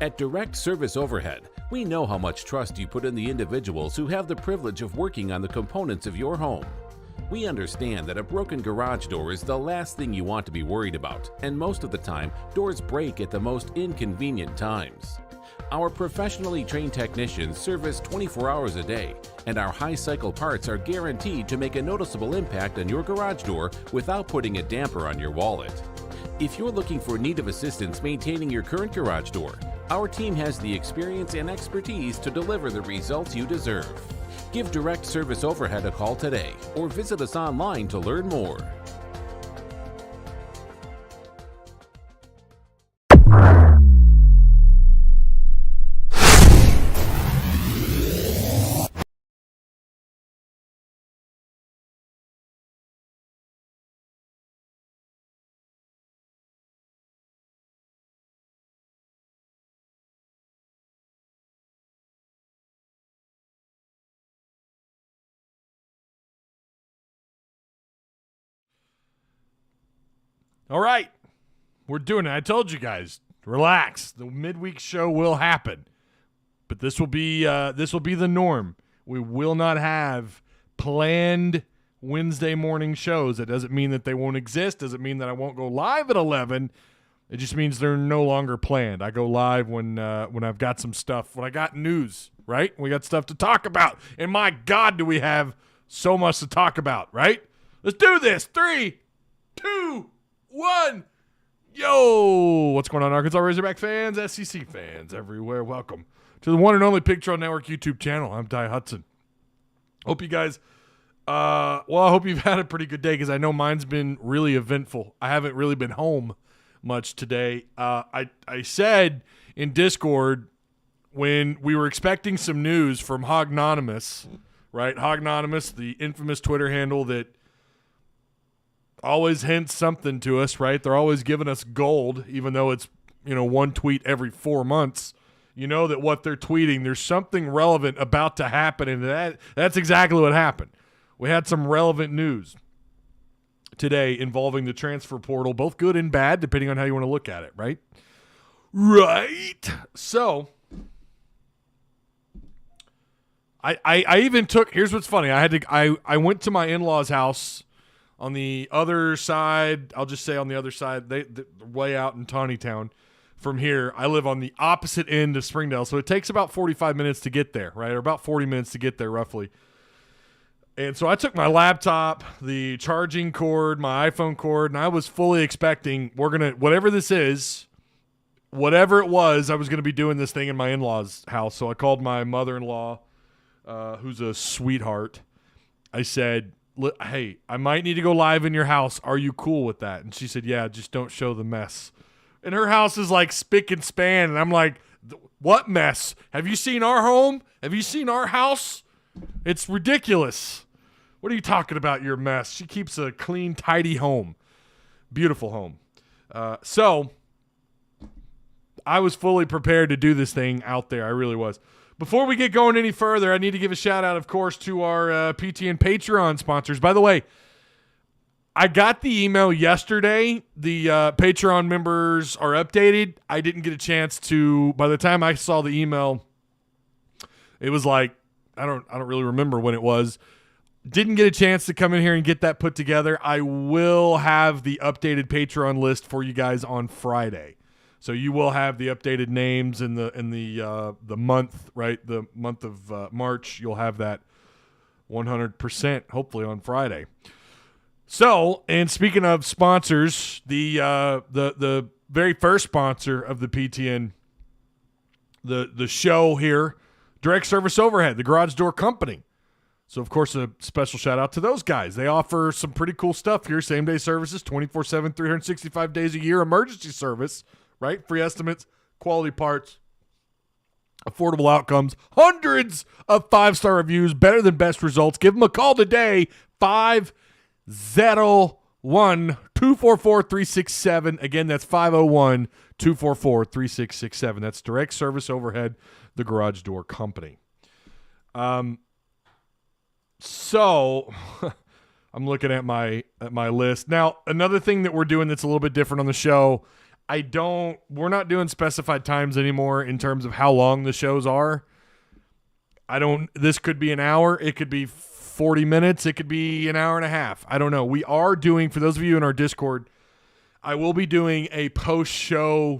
At Direct Service Overhead, we know how much trust you put in the individuals who have the privilege of working on the components of your home. We understand that a broken garage door is the last thing you want to be worried about, and most of the time, doors break at the most inconvenient times. Our professionally trained technicians service 24 hours a day, and our high-cycle parts are guaranteed to make a noticeable impact on your garage door without putting a damper on your wallet. If you're looking for need of assistance maintaining your current garage door, our team has the experience and expertise to deliver the results you deserve. Give Direct Service Overhead a call today or visit us online to learn more. All right, we're doing it. I told you guys, relax. The midweek show will happen, but this will be the norm. We will not have planned Wednesday morning shows. That doesn't mean that they won't exist. Doesn't mean that I won't go live at 11. It just means they're no longer planned. I go live when I've got some stuff, when I got news, right? We got stuff to talk about, and my God, do we have so much to talk about, right? Let's do this. 3, 2, 1. Yo, what's going on, Arkansas Razorback fans, SEC fans everywhere? Welcome to the one and only Pig Trail Network YouTube channel. I'm Ty Hudson. Hope you guys, I hope you've had a pretty good day, because I know mine's been really eventful. I haven't really been home much today. I said in Discord when we were expecting some news from Hognonymous, right? Hognonymous, the infamous Twitter handle that always hints something to us, right? They're always giving us gold, even though it's, one tweet every 4 months. You know that what they're tweeting, there's something relevant about to happen, and that's exactly what happened. We had some relevant news today involving the transfer portal, both good and bad, depending on how you want to look at it, right? Right. So I even took, here's what's funny. I went to my in-laws' house on the other side. I'll just say on the other side, they're way out in Tawnytown from here. I live on the opposite end of Springdale, so it takes about 45 minutes to get there, right? Or about 40 minutes to get there, roughly. And so I took my laptop, the charging cord, my iPhone cord, and I was fully expecting whatever this is, whatever it was, I was going to be doing this thing in my in-laws' house. So I called my mother-in-law, who's a sweetheart. I said, hey, I might need to go live in your house. Are you cool with that? And she said, yeah, just don't show the mess. And her house is like spick and span. And I'm like, what mess? Have you seen our home? Have you seen our house? It's ridiculous. What are you talking about, your mess? She keeps a clean, tidy home. Beautiful home. So I was fully prepared to do this thing out there. I really was. Before we get going any further, I need to give a shout out, of course, to our PTN Patreon sponsors. By the way, I got the email yesterday. The Patreon members are updated. I didn't get a chance to, by the time I saw the email, it was like, I don't really remember when it was. Didn't get a chance to come in here and get that put together. I will have the updated Patreon list for you guys on Friday. So you will have the updated names in the month, right? The month of March. You'll have that 100%, hopefully, on Friday. So, and speaking of sponsors, the very first sponsor of the PTN, the show here, Direct Service Overhead, the Garage Door Company. So, of course, a special shout out to those guys. They offer some pretty cool stuff here. Same-day services, 24/7, 365 days a year, emergency service, right? Free estimates, quality parts, affordable outcomes, hundreds of 5-star reviews, better than best results. Give them a call today, 501-244-3667. Again, that's 501-244-3667. That's Direct Service Overhead, the Garage Door Company. So I'm looking at my list. Now, another thing that we're doing that's a little bit different on the show, we're not doing specified times anymore in terms of how long the shows are. This could be an hour. It could be 40 minutes. It could be an hour and a half. I don't know. We are doing, for those of you in our Discord, I will be doing a post-show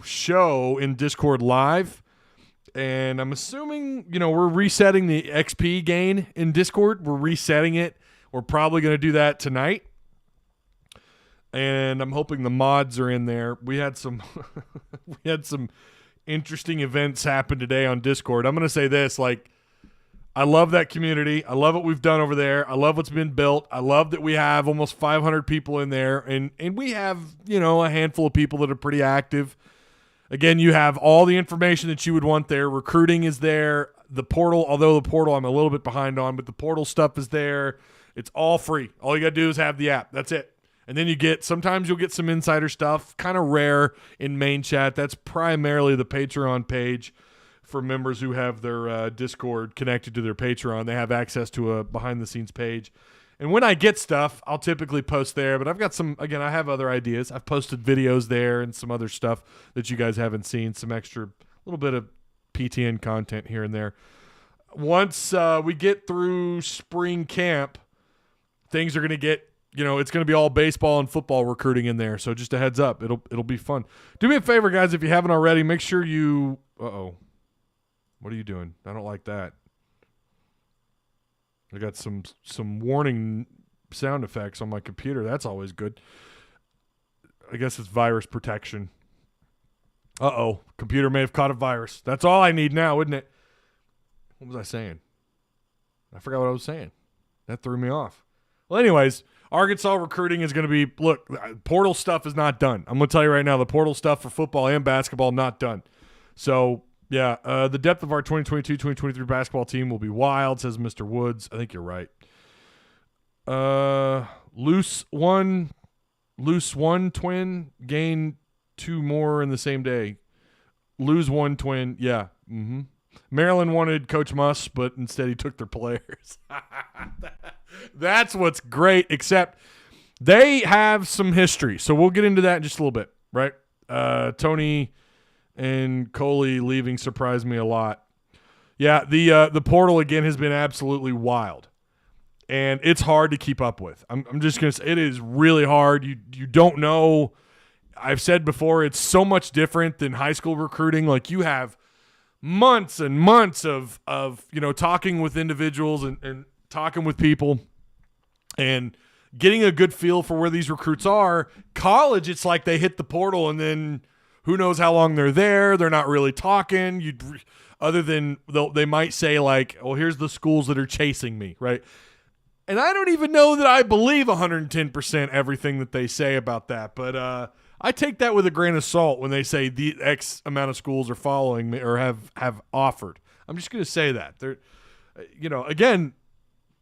in Discord live. And I'm assuming, we're resetting the XP gain in Discord. We're resetting it. We're probably going to do that tonight. And I'm hoping the mods are in there. We had some interesting events happen today on Discord. I'm going to say this, I love that community. I love what we've done over there. I love what's been built. I love that we have almost 500 people in there. And we have, a handful of people that are pretty active. Again, you have all the information that you would want there. Recruiting is there. The portal, although the portal I'm a little bit behind on, but the portal stuff is there. It's all free. All you got to do is have the app. That's it. And then sometimes you'll get some insider stuff, kind of rare in main chat. That's primarily the Patreon page for members who have their Discord connected to their Patreon. They have access to a behind-the-scenes page. And when I get stuff, I'll typically post there. But I've got I have other ideas. I've posted videos there and some other stuff that you guys haven't seen, some extra little bit of PTN content here and there. Once we get through spring camp, things are going to get, it's going to be all baseball and football recruiting in there. So just a heads up, it'll be fun. Do me a favor, guys, if you haven't already, make sure you what are you doing? I don't like that. I got some warning sound effects on my computer. That's always good. I guess it's virus protection. Computer may have caught a virus. That's all I need now, isn't it? What was I saying? I forgot what I was saying. That threw me off. Well, anyways, Arkansas recruiting is going to be, look, portal stuff is not done. I'm going to tell you right now, the portal stuff for football and basketball, not done. So, yeah, the depth of our 2022-2023 basketball team will be wild, says Mr. Woods. I think you're right. Loose one twin, gain 2 more in the same day. Lose 1 twin, yeah. Mm-hmm. Maryland wanted Coach Muss, but instead he took their players. That's what's great, except they have some history. So we'll get into that in just a little bit, right? Tony and Coley leaving surprised me a lot. Yeah, the portal, again, has been absolutely wild. And it's hard to keep up with. I'm just going to say it is really hard. You don't know. I've said before, it's so much different than high school recruiting. Like, you have months and months of talking with individuals and talking with people and getting a good feel for where these recruits are. College, it's like they hit the portal and then who knows how long they're there. They're not really talking. Other than they might say like, oh, here's the schools that are chasing me, right? And I don't even know that I believe 110% everything that they say about that. But I take that with a grain of salt when they say the X amount of schools are following me or have offered. I'm just going to say that. They're, again,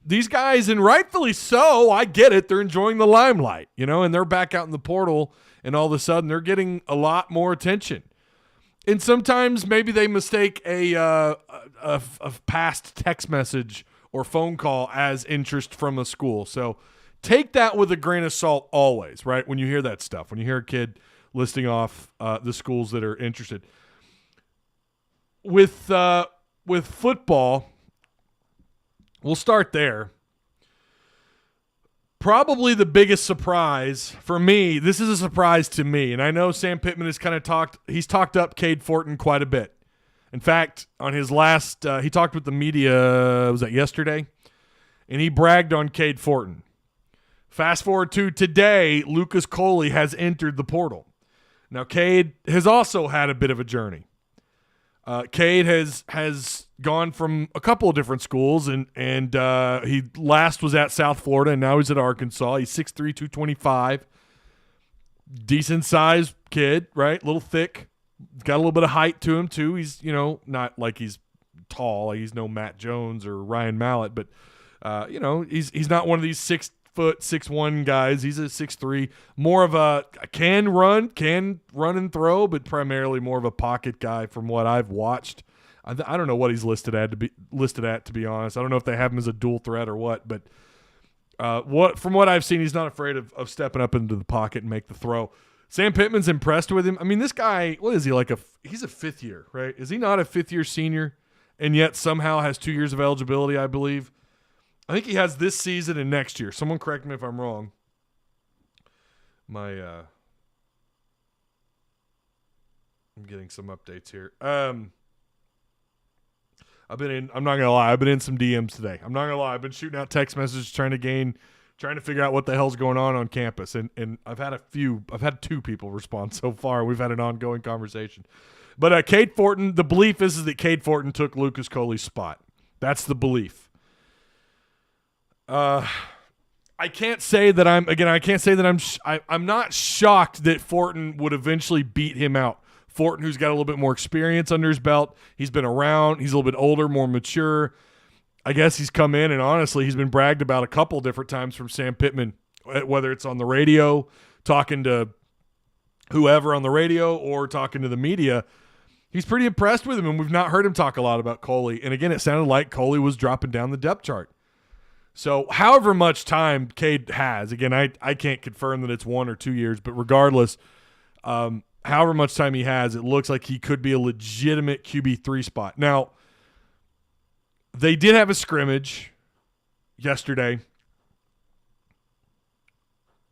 these guys, and rightfully so, I get it. They're enjoying the limelight, and they're back out in the portal, and all of a sudden they're getting a lot more attention. And sometimes maybe they mistake a past text message or phone call as interest from a school. So take that with a grain of salt always, right? When you hear that stuff, when you hear a kid listing off the schools that are interested. With football, we'll start there. Probably the biggest surprise for me, this is a surprise to me, and I know Sam Pittman has kind of talked up Cade Fortin quite a bit. In fact, on his last, he talked with the media, was that yesterday? And he bragged on Cade Fortin. Fast forward to today, Lucas Coley has entered the portal. Now, Cade has also had a bit of a journey. Cade has gone from a couple of different schools, and he last was at South Florida, and now he's at Arkansas. He's 6'3", 225. Decent-sized kid, right? A little thick. Got a little bit of height to him, too. He's, not like he's tall. Like he's no Matt Jones or Ryan Mallett, but, he's not one of these 6', 6'1" guys. He's a 6'3", more of a can run and throw, but primarily more of a pocket guy from what I've watched. I don't know what he's listed at to be honest. I don't know if they have him as a dual threat or what, but from what I've seen, he's not afraid of stepping up into the pocket and make the throw. Sam Pittman's impressed with him. I mean, this guy, what is he, he's a fifth year, right? Is he not a fifth-year senior and yet somehow has 2 years of eligibility, I believe? I think he has this season and next year. Someone correct me if I'm wrong. I'm getting some updates here. I'm not going to lie, I've been in some DMs today. I'm not going to lie, I've been shooting out text messages trying to figure out what the hell's going on campus. And I've had 2 people respond so far. We've had an ongoing conversation. But Cade Fortin, the belief is that Cade Fortin took Lucas Coley's spot. That's the belief. I can't say that I'm not shocked that Fortin would eventually beat him out. Fortin, who's got a little bit more experience under his belt. He's been around. He's a little bit older, more mature. I guess he's come in, and honestly, he's been bragged about a couple different times from Sam Pittman, whether it's on the radio, talking to whoever on the radio, or talking to the media. He's pretty impressed with him, and we've not heard him talk a lot about Coley. And again, it sounded like Coley was dropping down the depth chart. So however much time Cade has, again, I can't confirm that it's 1 or 2 years, but regardless, however much time he has, it looks like he could be a legitimate QB3 spot. Now, they did have a scrimmage yesterday.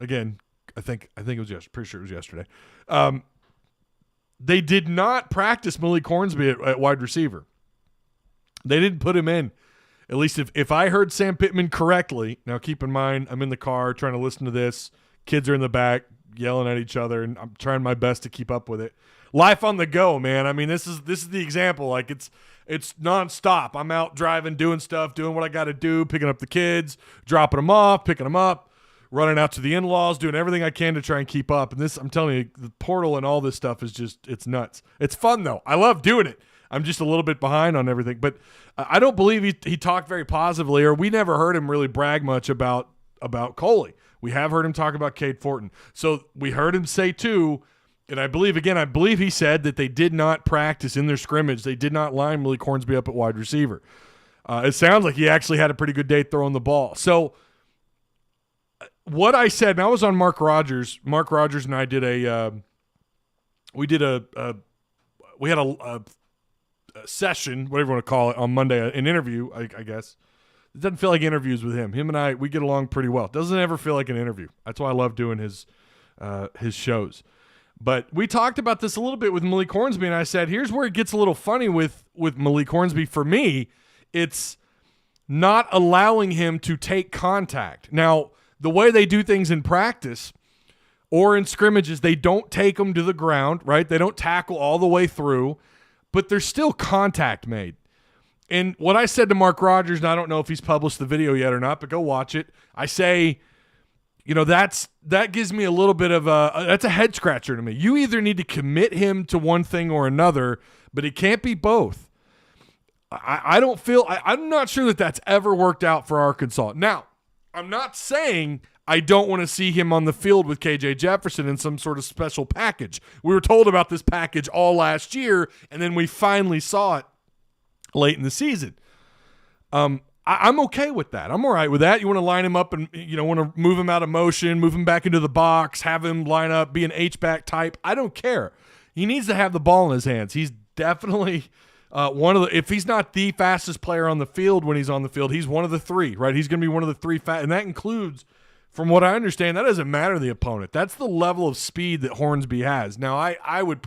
Again, I think it was yesterday. Pretty sure it was yesterday. They did not practice Malik Hornsby at wide receiver. They didn't put him in. At least if I heard Sam Pittman correctly. Now, keep in mind, I'm in the car trying to listen to this. Kids are in the back yelling at each other, and I'm trying my best to keep up with it. Life on the go, man. I mean, this is the example. Like, it's nonstop. I'm out driving, doing stuff, doing what I got to do, picking up the kids, dropping them off, picking them up, running out to the in-laws, doing everything I can to try and keep up. And this, I'm telling you, the portal and all this stuff is just, it's nuts. It's fun, though. I love doing it. I'm just a little bit behind on everything. But I don't believe he talked very positively, or we never heard him really brag much about Coley. We have heard him talk about Cade Fortin. So we heard him say, too, and I believe he said that they did not practice in their scrimmage. They did not line Malik Hornsby up at wide receiver. It sounds like he actually had a pretty good day throwing the ball. So what I said, and I was on Mark Rogers. Mark Rogers and I did we had a session, whatever you want to call it, on Monday, an interview, I guess. It doesn't feel like interviews with him. Him and I, we get along pretty well. It doesn't ever feel like an interview. That's why I love doing his shows. But we talked about this a little bit with Malik Hornsby, and I said, here's where it gets a little funny with Malik Hornsby. For me, it's not allowing him to take contact. Now, the way they do things in practice or in scrimmages, they don't take him to the ground, right? They don't tackle all the way through, but there's still contact made. And what I said to Mark Rogers, and I don't know if he's published the video yet or not, but go watch it. I say, that gives me a little bit of that's a head scratcher to me. You either need to commit him to one thing or another, but it can't be both. I'm not sure that that's ever worked out for Arkansas. Now, I'm not saying I don't want to see him on the field with KJ Jefferson in some sort of special package. We were told about this package all last year, and then we finally saw it late in the season. I'm okay with that. I'm all right with that. You want to line him up and want to move him out of motion, move him back into the box, have him line up, be an H-back type. I don't care. He needs to have the ball in his hands. He's definitely if he's not the fastest player on the field when he's on the field, he's one of the three, right? He's going to be one of the three and that includes, from what I understand, that doesn't matter the opponent. That's the level of speed that Hornsby has. Now, I would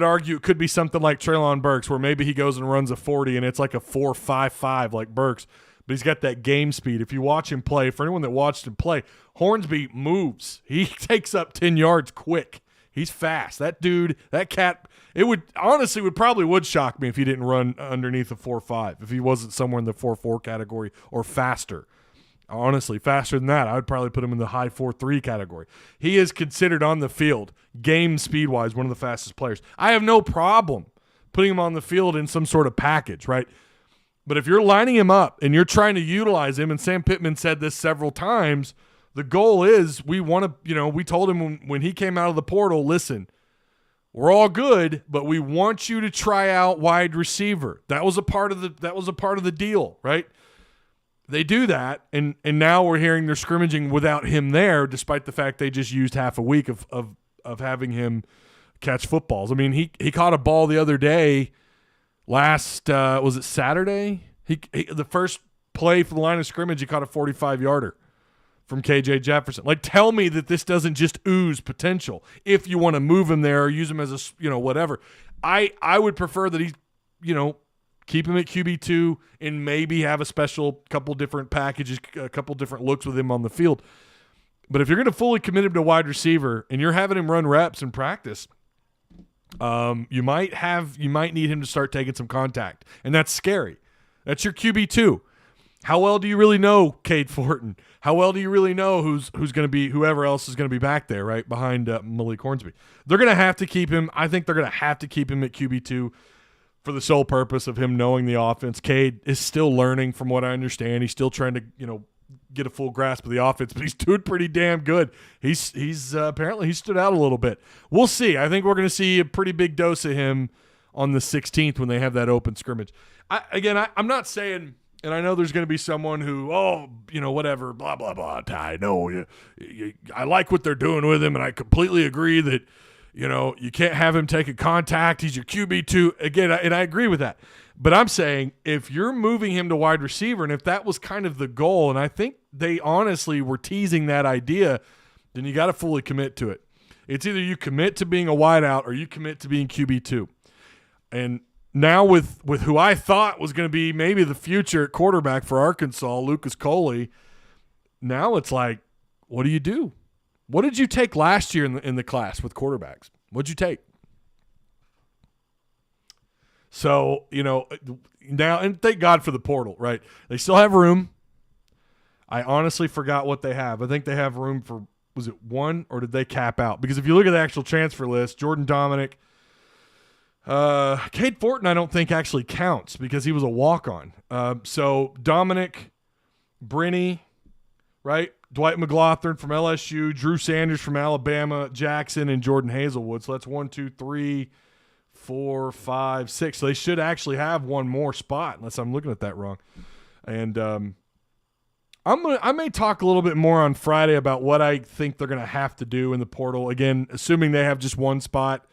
argue it could be something like Treylon Burks, where maybe he goes and runs a 40 and it's like a 4.55 like Burks, but he's got that game speed. If you watch him play, for anyone that watched him play, Hornsby moves. He takes up 10 yards quick. He's fast. That dude, that cat, would shock me if he didn't run underneath a 4.5, if he wasn't somewhere in the 4.4 category or faster. Honestly, faster than that, I would probably put him in the high 4.3 category. He is considered on the field, game speed-wise, one of the fastest players. I have no problem putting him on the field in some sort of package, right? But if you're lining him up and you're trying to utilize him, and Sam Pittman said this several times, the goal is we told him when he came out of the portal, listen, we're all good, but we want you to try out wide receiver. That was a part of the deal, right? they do that, and now we're hearing they're scrimmaging without him there, despite the fact they just used half a week of having him catch footballs. I mean, he caught a ball the other day last was it Saturday? He the first play for the line of scrimmage, he caught a 45-yarder from KJ Jefferson. Like, tell me that this doesn't just ooze potential if you want to move him there or use him as a, whatever. I would prefer that he, keep him at QB2 and maybe have a special couple different packages, a couple different looks with him on the field. But if you're going to fully commit him to wide receiver and you're having him run reps in practice, you might need him to start taking some contact, and that's scary. That's your QB2. How well do you really know Cade Fortin? How well do you really know who's going to be whoever else is going to be back there, right behind Malik Hornsby? They're going to have to keep him. I think they're going to have to keep him at QB2 for the sole purpose of him knowing the offense. Cade is still learning, from what I understand. He's still trying to get a full grasp of the offense, but he's doing pretty damn good. He's apparently he stood out a little bit. We'll see. I think we're going to see a pretty big dose of him on the 16th when they have that open scrimmage. I'm not saying. And I know there's going to be someone who, whatever, blah, blah, blah. I know I like what they're doing with him, and I completely agree that, you can't have him take a contact. He's your QB2. Again, and I agree with that. But I'm saying if you're moving him to wide receiver, and if that was kind of the goal, and I think they honestly were teasing that idea, then you got to fully commit to it. It's either you commit to being a wideout or you commit to being QB2. And now with who I thought was going to be maybe the future at quarterback for Arkansas, Lucas Coley, now it's like, what do you do? What did you take last year in the class with quarterbacks? What'd you take? So, now, and thank God for the portal, right? They still have room. I honestly forgot what they have. I think they have room for, was it one, or did they cap out? Because if you look at the actual transfer list, Jordan Dominic, Cade Fortin, I don't think actually counts because he was a walk-on. So Dominic, Brinney, right? Dwight McLaughlin from LSU, Drew Sanders from Alabama, Jackson, and Jordan Hazelwood. So that's 1, 2, 3, 4, 5, 6. So they should actually have one more spot, unless I'm looking at that wrong. And I may talk a little bit more on Friday about what I think they're going to have to do in the portal. Again, assuming they have just one spot.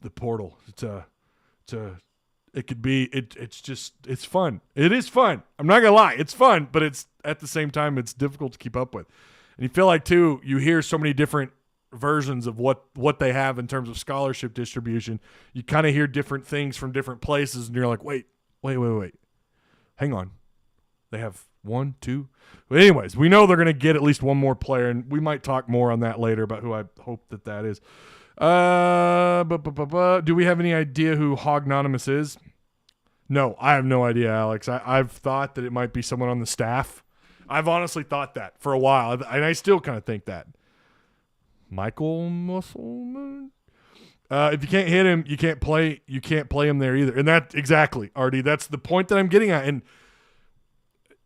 The portal. It's fun. It is fun. I'm not gonna lie, it's fun, but it's at the same time it's difficult to keep up with. And you feel like too, you hear so many different versions of what they have in terms of scholarship distribution. You kind of hear different things from different places, and you're like, wait, hang on. They have 1, 2. But anyways, we know they're gonna get at least one more player, and we might talk more on that later about who I hope that is. Do we have any idea who Hognonymous is? No, I have no idea, Alex. I've thought that it might be someone on the staff. I've honestly thought that for a while, and I still kind of think that. Michael Musselman? If you can't hit him, you can't play him there either. And that exactly, Artie, that's the point that I'm getting at. And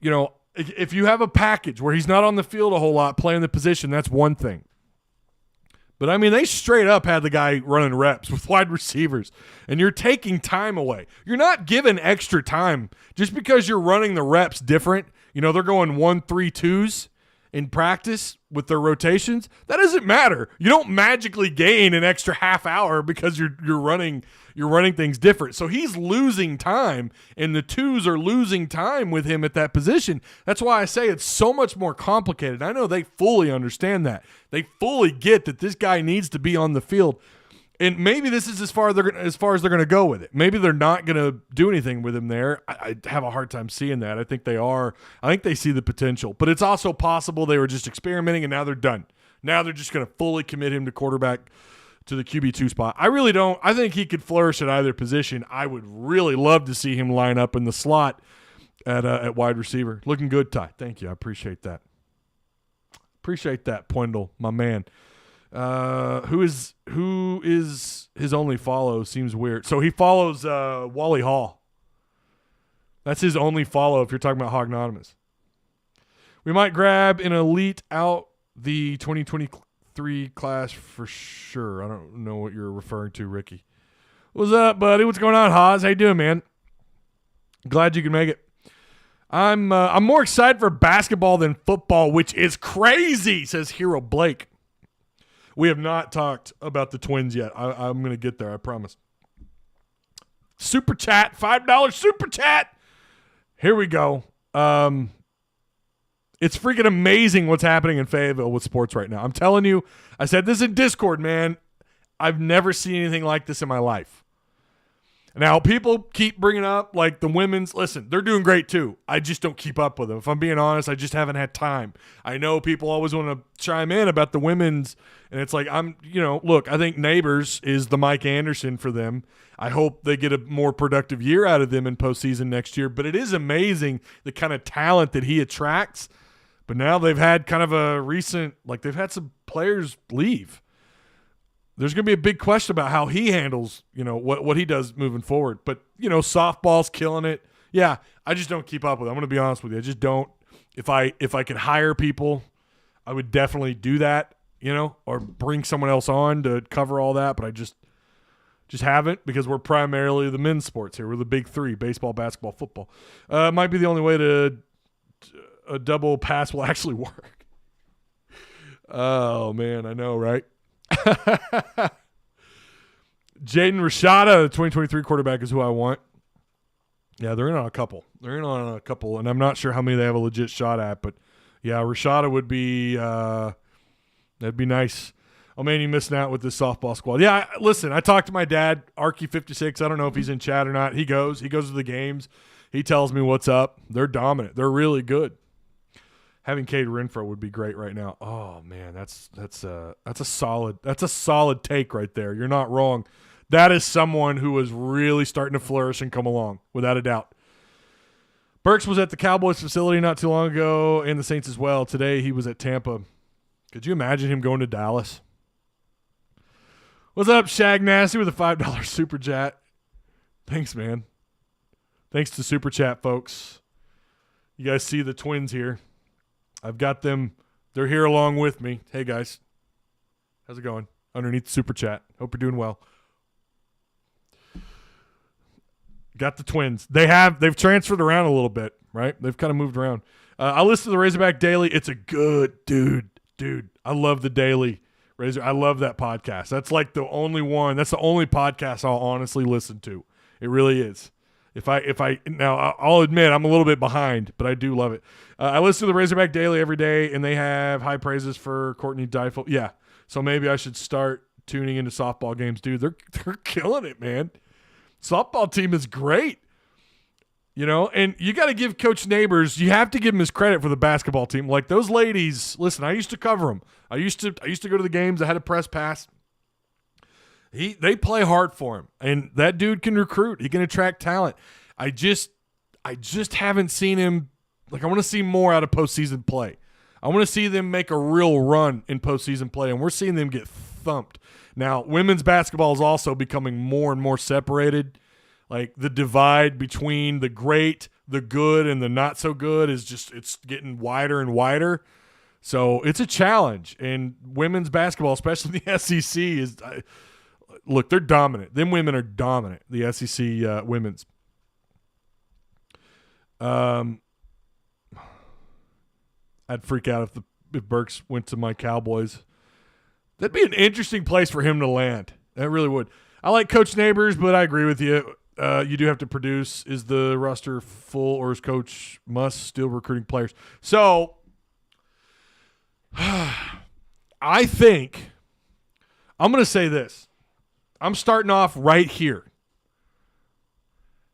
if you have a package where he's not on the field a whole lot playing the position, that's one thing. But, I mean, they straight up had the guy running reps with wide receivers, and you're taking time away. You're not giving extra time just because you're running the reps different. They're going 1, 3, 2s in practice with their rotations. That doesn't matter. You don't magically gain an extra half hour because you're running things different. So he's losing time, and the 2s are losing time with him at that position. That's why I say it's so much more complicated. I know they fully understand that. They fully get that this guy needs to be on the field. And maybe this is as far as they're going to go with it. Maybe they're not going to do anything with him there. I have a hard time seeing that. I think they are. I think they see the potential. But it's also possible they were just experimenting, and now they're done. Now they're just going to fully commit him to quarterback, to the QB2 spot. I really don't. I think he could flourish at either position. I would really love to see him line up in the slot at wide receiver. Looking good, Ty. Thank you. I appreciate that. Appreciate that, Pwendell, my man. Who is his only follow? Seems weird. So he follows Wally Hall. That's his only follow if you're talking about Hognonymous. We might grab an elite out the 2023 class for sure. I don't know what you're referring to, Ricky. What's up, buddy? What's going on, Haas? How you doing, man? Glad you can make it. I'm more excited for basketball than football, which is crazy, says Hero Blake. We have not talked about the Twins yet. I'm going to get there, I promise. Super chat, $5 super chat. Here we go. It's freaking amazing what's happening in Fayetteville with sports right now. I'm telling you, I said this in Discord, man. I've never seen anything like this in my life. Now, people keep bringing up, like, the women's. Listen, they're doing great, too. I just don't keep up with them. If I'm being honest, I just haven't had time. I know people always want to chime in about the women's, and it's like, look, I think Neighbors is the Mike Anderson for them. I hope they get a more productive year out of them in postseason next year. But it is amazing the kind of talent that he attracts. But now they've had kind of a recent, like, they've had some players leave. There's going to be a big question about how he handles, what he does moving forward. But, softball's killing it. Yeah, I just don't keep up with it. I'm going to be honest with you. I just don't. If I could hire people, I would definitely do that, or bring someone else on to cover all that. But I just haven't, because we're primarily the men's sports here. We're the big three: baseball, basketball, football. Might be the only way to a double pass will actually work. Oh, man, I know, right? Jaden Rashada, the 2023 quarterback, is who I want. Yeah, they're in on a couple. And I'm not sure how many they have a legit shot at, but yeah, Rashada would be that'd be nice. Oh man, you missing out with this softball squad. Yeah, listen, I talked to my dad, Arky56. I don't know if he's in chat or not. He goes to the games. He tells me what's up. They're dominant. They're really good. Having Cade Renfro would be great right now. Oh man, that's a solid take right there. You're not wrong. That is someone who is really starting to flourish and come along, without a doubt. Burks was at the Cowboys facility not too long ago, and the Saints as well. Today he was at Tampa. Could you imagine him going to Dallas? What's up, Shag Nasty, with a $5 super chat? Thanks, man. Thanks to super chat, folks. You guys see the Twins here. I've got them. They're here along with me. Hey, guys. How's it going? Underneath the super chat. Hope you're doing well. Got the Twins. They've transferred around a little bit, right? They've kind of moved around. I listen to the Razorback Daily. It's a good dude. I love the Daily Razor. I love that podcast. That's like the only one. That's the only podcast I'll honestly listen to. It really is. Now I'll admit I'm a little bit behind, but I do love it. I listen to the Razorback Daily every day, and they have high praises for Courtney Deifel. Yeah, so maybe I should start tuning into softball games, dude. They're killing it, man. Softball team is great, and you got to give Coach Neighbors. You have to give him his credit for the basketball team. Like those ladies. Listen, I used to cover them. I used to go to the games. I had a press pass. They play hard for him, and that dude can recruit. He can attract talent. I just haven't seen him. Like, I want to see more out of postseason play. I want to see them make a real run in postseason play, and we're seeing them get thumped. Now, women's basketball is also becoming more and more separated. Like, the divide between the great, the good, and the not so good it's getting wider and wider. So it's a challenge, and women's basketball, especially the SEC, is look, they're dominant. Them women are dominant, the SEC women's. I'd freak out if Burks went to my Cowboys. That'd be an interesting place for him to land. That really would. I like Coach Neighbors, but I agree with you. You do have to produce. Is the roster full, or is Coach Muss still recruiting players? So I think I'm going to say this. I'm starting off right here.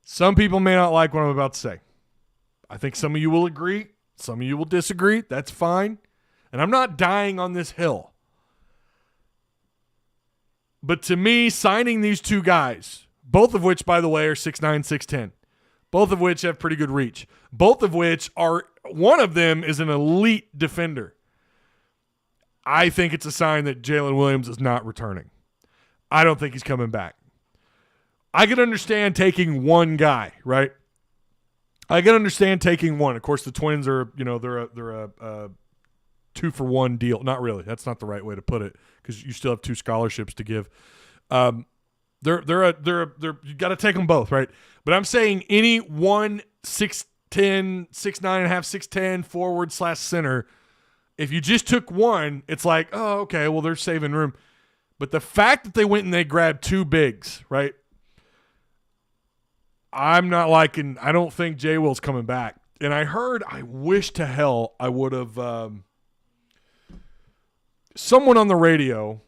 Some people may not like what I'm about to say. I think some of you will agree. Some of you will disagree. That's fine. And I'm not dying on this hill. But to me, signing these two guys, both of which, by the way, are 6'9", 6'10", both of which have pretty good reach, both of which are, one of them is an elite defender. I think it's a sign that Jalen Williams is not returning. I don't think he's coming back. I can understand taking one guy, right? I can understand taking one. Of course, the Twins are, they're a 2-for-1 deal. Not really. That's not the right way to put it, because you still have 2 scholarships to give. You got to take them both, right? But I'm saying any one 6'10", 6'10", 6'9.5", 6'10", forward/center. If you just took one, it's like, oh, okay, well, they're saving room. But the fact that they went and they grabbed two bigs, right? I don't think Jay Will's coming back. And I wish to hell I would have someone on the radio.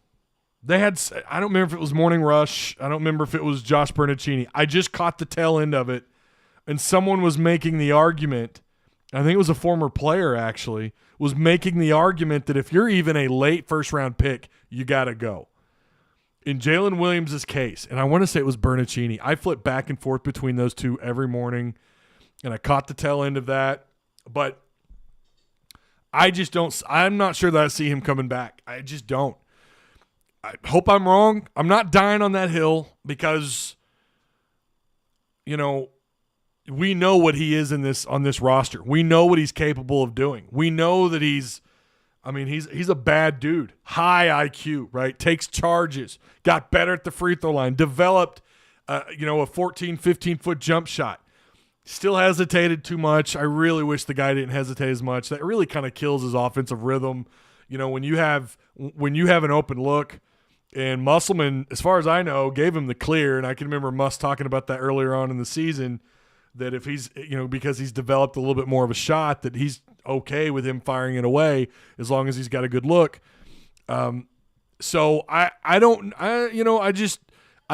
They had, I don't remember if it was Morning Rush. I don't remember if it was Josh Bernaccini. I just caught the tail end of it. And someone was making the argument, I think it was a former player actually, was making the argument that if you're even a late first-round pick, you got to go. In Jalen Williams' case, and I want to say it was Bernaccini, I flip back and forth between those two every morning, and I caught the tail end of that. But I'm not sure that I see him coming back. I just don't. I hope I'm wrong. I'm not dying on that hill because, we know what he is on this roster. We know what he's capable of doing. We know that he's a bad dude. High IQ, right? Takes charges. Got better at the free throw line. Developed, a 14, 15-foot jump shot. Still hesitated too much. I really wish the guy didn't hesitate as much. That really kind of kills his offensive rhythm. When you have an open look, and Musselman, as far as I know, gave him the clear. And I can remember Muss talking about that earlier on in the season, that if he's, because he's developed a little bit more of a shot, that he's okay with him firing it away as long as he's got a good look. So I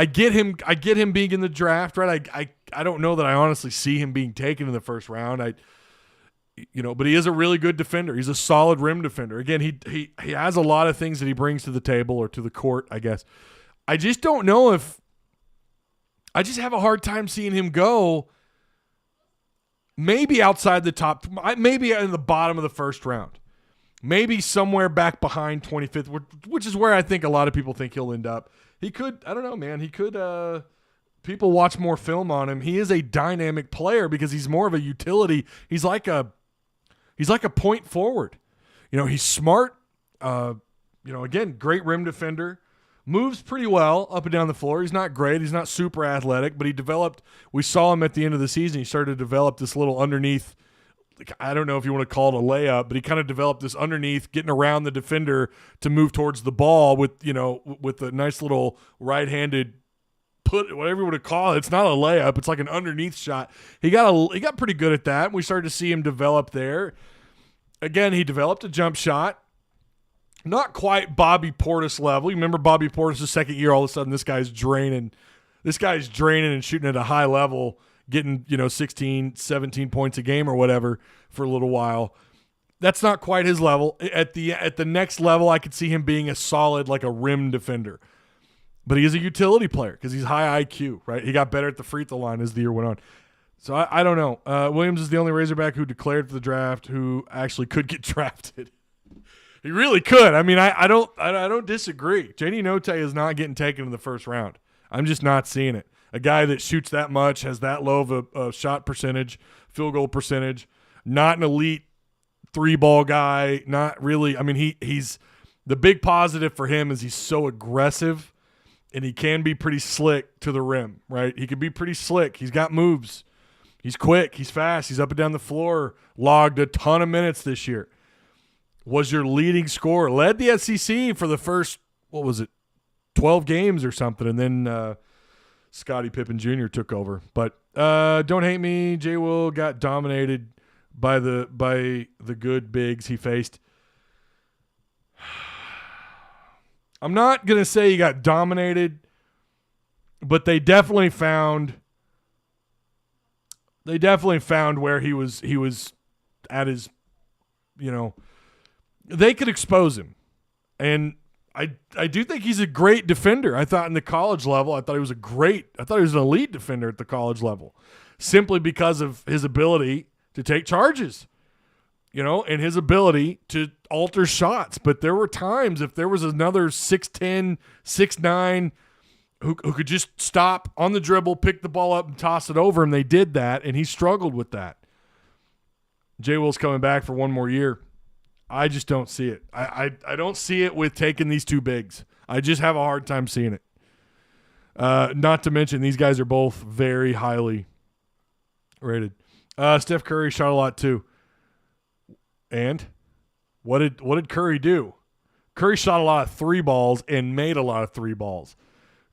get him being in the draft, right? I don't know that I honestly see him being taken in the first round. But he is a really good defender. He's a solid rim defender. Again, he has a lot of things that he brings to the table or to the court, I guess. I just don't know I just have a hard time seeing him go maybe outside the top, maybe in the bottom of the first round. Maybe somewhere back behind 25th, which is where I think a lot of people think he'll end up. He could, I don't know, man. He could, people watch more film on him. He is a dynamic player because he's more of a utility. He's like a point forward. He's smart. Again, great rim defender. Moves pretty well up and down the floor. He's not great. He's not super athletic, but we saw him at the end of the season. He started to develop this little underneath, I don't know if you want to call it a layup, but he kind of developed this underneath, getting around the defender to move towards the ball with a nice little right-handed whatever you want to call it. It's not a layup. It's like an underneath shot. He got pretty good at that. We started to see him develop there. Again, he developed a jump shot. Not quite Bobby Portis level. You remember Bobby Portis' second year, all of a sudden this guy's draining. This guy's draining and shooting at a high level, getting, 16, 17 points a game or whatever for a little while. That's not quite his level. At the next level, I could see him being a solid, like a rim defender. But he is a utility player because he's high IQ, right? He got better at the free throw line as the year went on. So I don't know. Williams is the only Razorback who declared for the draft who actually could get drafted. He really could. I don't disagree. JD Note is not getting taken in the first round. I'm just not seeing it. A guy that shoots that much, has that low of a shot percentage, field goal percentage, not an elite three-ball guy, not really. He's the big positive for him is he's so aggressive, and he can be pretty slick to the rim, right? He can be pretty slick. He's got moves. He's quick. He's fast. He's up and down the floor. Logged a ton of minutes this year. Was your leading scorer. Led the SEC for the first, 12 games or something, and then Scottie Pippen Jr. took over. But don't hate me. J. Will got dominated by the good bigs he faced. I'm not going to say he got dominated, but they definitely found where he was at his, they could expose him. And I do think he's a great defender. I thought in the college level, I thought he was an elite defender at the college level, simply because of his ability to take charges, and his ability to alter shots. But there were times, if there was another 6'10", 6'9", who could just stop on the dribble, pick the ball up, and toss it over him, they did that, and he struggled with that. J. Will's coming back for one more year. I just don't see it. I don't see it with taking these two bigs. I just have a hard time seeing it. Not to mention, these guys are both very highly rated. Steph Curry shot a lot too. And what did Curry do? Curry shot a lot of 3 balls and made a lot of 3 balls.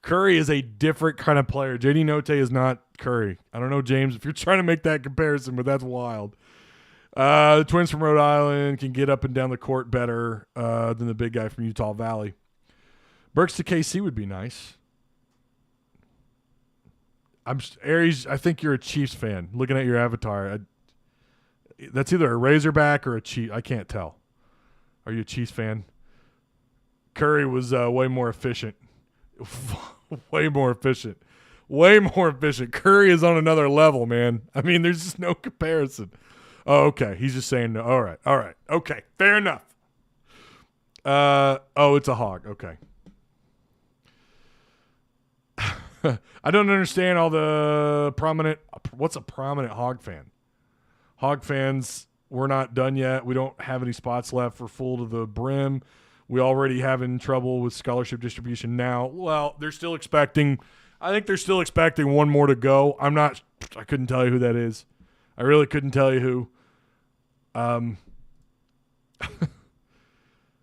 Curry is a different kind of player. JD Notte is not Curry. I don't know, James, if you're trying to make that comparison, but that's wild. The twins from Rhode Island can get up and down the court better than the big guy from Utah Valley. Burks to KC would be nice. Aries, I think you're a Chiefs fan. Looking at your avatar, that's either a Razorback or a Chief. I can't tell. Are you a Chiefs fan? Curry was way more efficient. Way more efficient. Way more efficient. Curry is on another level, man. I mean, there's just no comparison. Oh, okay. He's just saying no. All right. Okay. Fair enough. It's a hog. Okay. I don't understand all the prominent – what's a prominent hog fan? Hog fans, we're not done yet. We don't have any spots left for full to the brim. We already having trouble with scholarship distribution now. Well, they're still expecting – I think they're still expecting one more to go. I couldn't tell you who that is. I really couldn't tell you who.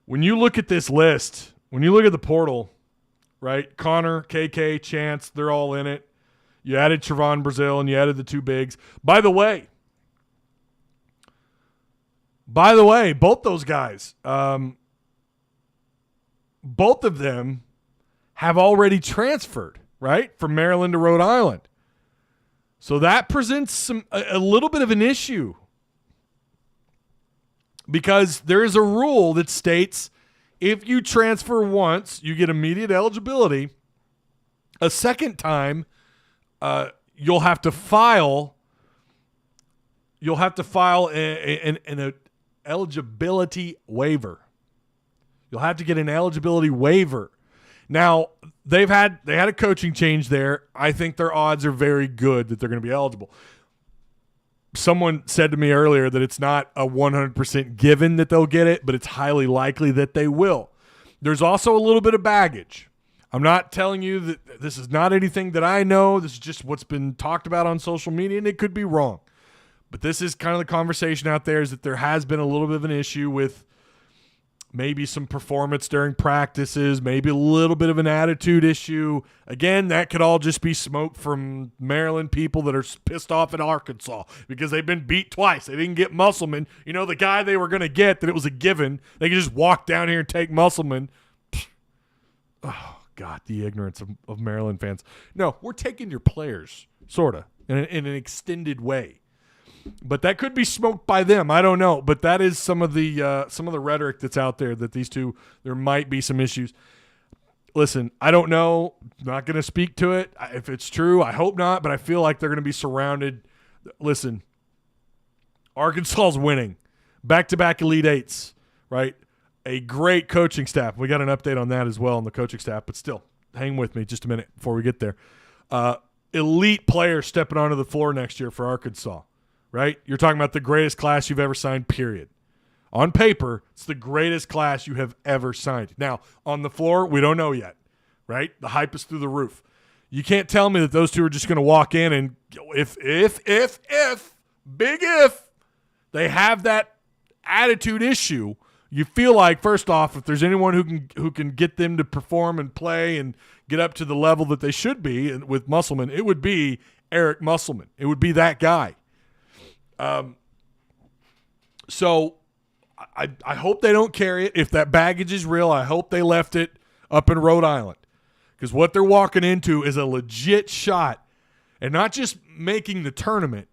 When you look at this list, when you look at the portal – right? Connor, KK, Chance, they're all in it. You added Trevon Brazil and you added the 2 bigs. By the way, both those guys, both of them have already transferred, right? From Maryland to Rhode Island. So that presents a little bit of an issue because there is a rule that states if you transfer once, you get immediate eligibility. A second time, you'll have to file. You'll have to file an eligibility waiver. You'll have to get an eligibility waiver. Now they had a coaching change there. I think their odds are very good that they're going to be eligible. Someone said to me earlier that it's not a 100% given that they'll get it, but it's highly likely that they will. There's also a little bit of baggage. I'm not telling you that this is not anything that I know. This is just what's been talked about on social media, and it could be wrong. But this is kind of the conversation out there is that there has been a little bit of an issue with maybe some performance during practices, maybe a little bit of an attitude issue. Again, that could all just be smoke from Maryland people that are pissed off at Arkansas because they've been beat twice. They didn't get Musselman. You know, the guy they were going to get that it was a given. They could just walk down here and take Musselman. Oh, God, the ignorance of Maryland fans. No, we're taking your players, sort of, in an extended way. But that could be smoked by them. I don't know. But that is some of the rhetoric that's out there that these two, there might be some issues. Listen, I don't know. Not going to speak to it. If it's true, I hope not. But I feel like they're going to be surrounded. Listen, Arkansas's winning. Back-to-back Elite Eights, right? A great coaching staff. We got an update on that as well on the coaching staff. But still, hang with me just a minute before we get there. Elite players stepping onto the floor next year for Arkansas. Right? You're talking about the greatest class you've ever signed, period. On paper, it's the greatest class you have ever signed. Now, on the floor, we don't know yet, right? The hype is through the roof. You can't tell me that those two are just going to walk in and if, big if, they have that attitude issue, you feel like, first off, if there's anyone who can get them to perform and play and get up to the level that they should be with Musselman, it would be Eric Musselman. It would be that guy. So I hope they don't carry it. If that baggage is real, I hope they left it up in Rhode Island because what they're walking into is a legit shot and not just making the tournament,